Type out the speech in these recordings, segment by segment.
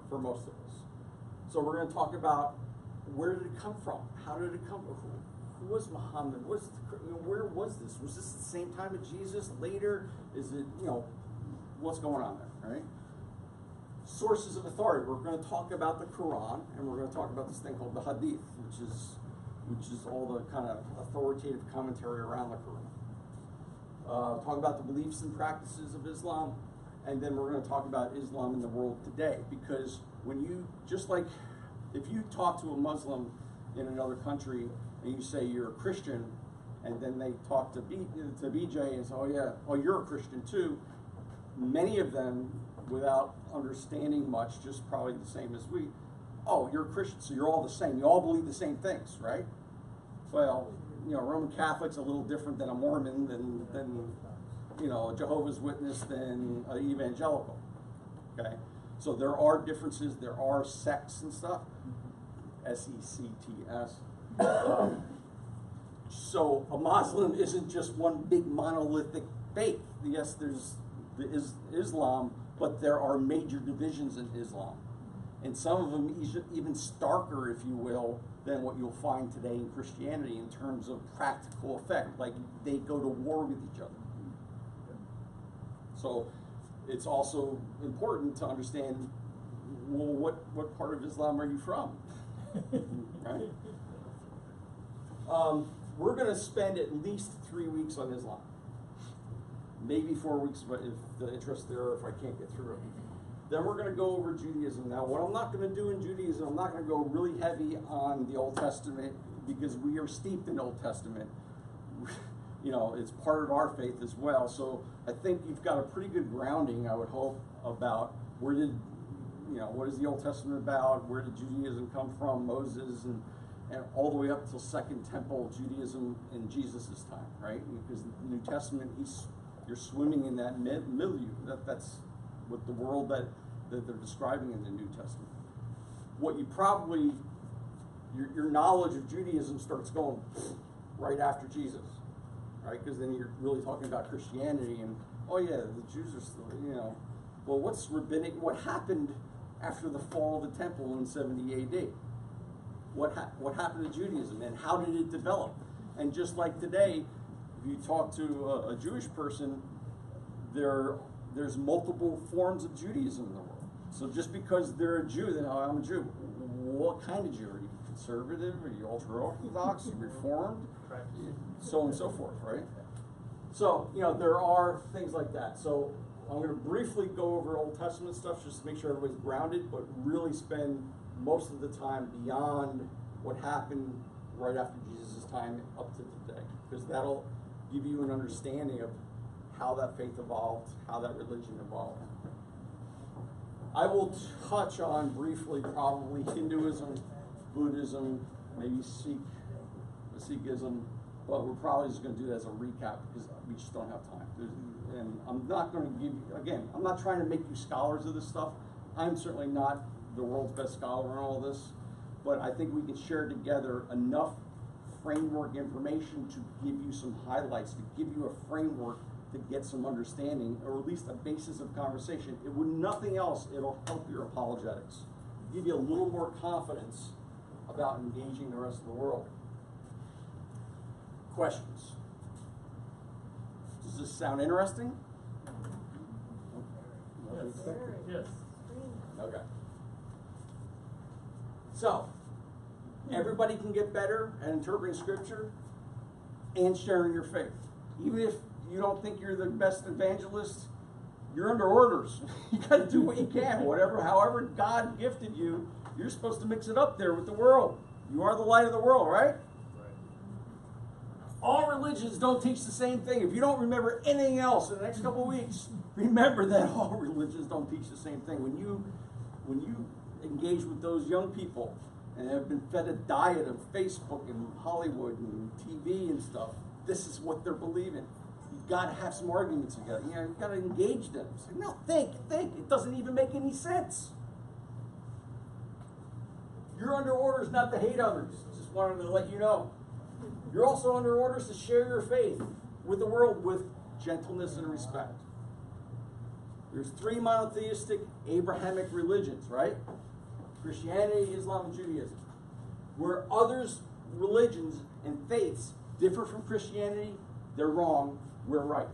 for most of us. So we're going to talk about where did it come from? How did it come from? Who was Muhammad? Where was this? Was this the same time as Jesus? Later? Is it, what's going on there, right? Sources of authority. We're going to talk about the Quran, and we're going to talk about this thing called the Hadith, which is all the kind of authoritative commentary around the Quran. Talk about the beliefs and practices of Islam, and then we're going to talk about Islam in the world today. Because when you, just like if you talk to a Muslim in another country and you say you're a Christian, and then they talk to BJ and say, oh yeah, well you're a Christian too. Many of them, without understanding much, just probably the same as we, oh, you're a Christian, so you're all the same. You all believe the same things, right? Well, Roman Catholic's a little different than a Mormon, than a Jehovah's Witness, than an evangelical, okay? So there are differences, there are sects and stuff, S-E-C-T-S. So a Muslim isn't just one big monolithic faith. Yes, there's Islam, but there are major divisions in Islam. And some of them even starker, if you will, than what you'll find today in Christianity in terms of practical effect. Like they go to war with each other. So it's also important to understand, well, what part of Islam are you from? Right? We're going to spend at least 3 weeks on Islam. Maybe 4 weeks, but if the interest there, or if I can't get through it. Then we're going to go over Judaism. Now, what I'm not going to do in Judaism, I'm not going to go really heavy on the Old Testament because we are steeped in Old Testament. It's part of our faith as well. So I think you've got a pretty good grounding, I would hope, about what is the Old Testament about, where did Judaism come from, Moses, and all the way up till Second Temple Judaism in Jesus' time, right? Because the New Testament, you're swimming in that milieu. That's with the world that they're describing in the New Testament. What you probably, your knowledge of Judaism starts going right after Jesus, right? Because then you're really talking about Christianity and, oh yeah, the Jews are still, well, what's rabbinic? What happened after the fall of the temple in 70 AD? What happened to Judaism and how did it develop? And just like today, if you talk to a Jewish person, there's multiple forms of Judaism in the world. So just because they're a Jew, then I'm a Jew. What kind of Jew? Are you conservative? Are you ultra-Orthodox? Are you Reformed? So on and so forth, right? So, there are things like that. So I'm going to briefly go over Old Testament stuff just to make sure everybody's grounded, but really spend most of the time beyond what happened right after Jesus' time up to today. Because that'll give you an understanding of how that faith evolved, how that religion evolved. I will touch on briefly probably Hinduism, Buddhism, maybe Sikhism, but we're probably just going to do that as a recap because we just don't have time. And I'm not going to give you, again, I'm not trying to make you scholars of this stuff. I'm certainly not the world's best scholar on all this, but I think we can share together enough framework information to give you some highlights, to give you a framework to get some understanding, or at least a basis of conversation. It would nothing else, it'll help your apologetics. Give you a little more confidence about engaging the rest of the world. Questions? Does this sound interesting? Yes. Okay. So, everybody can get better at interpreting scripture and sharing your faith. Even if you don't think you're the best evangelist, you're under orders. You got to do what you can. However God gifted you, you're supposed to mix it up there with the world. You are the light of the world, right? All religions don't teach the same thing. If you don't remember anything else in the next couple of weeks, remember that all religions don't teach the same thing. When you engage with those young people and have been fed a diet of Facebook and Hollywood and TV and stuff, this is what they're believing. You've got to have some arguments together. You've got to engage them. Say, no, think. It doesn't even make any sense. You're under orders not to hate others. Just wanted to let you know. You're also under orders to share your faith with the world with gentleness and respect. There's three monotheistic Abrahamic religions, right? Christianity, Islam, and Judaism. Where others' religions and faiths differ from Christianity, they're wrong, we're right.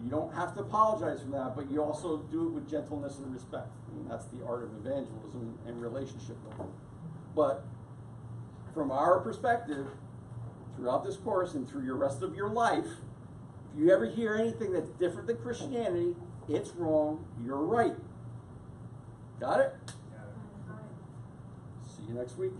You don't have to apologize for that, but you also do it with gentleness and respect. I mean, that's the art of evangelism and relationship building. But from our perspective, throughout this course and through your rest of your life, if you ever hear anything that's different than Christianity, it's wrong, you're right. Got it? Yeah. See you next week.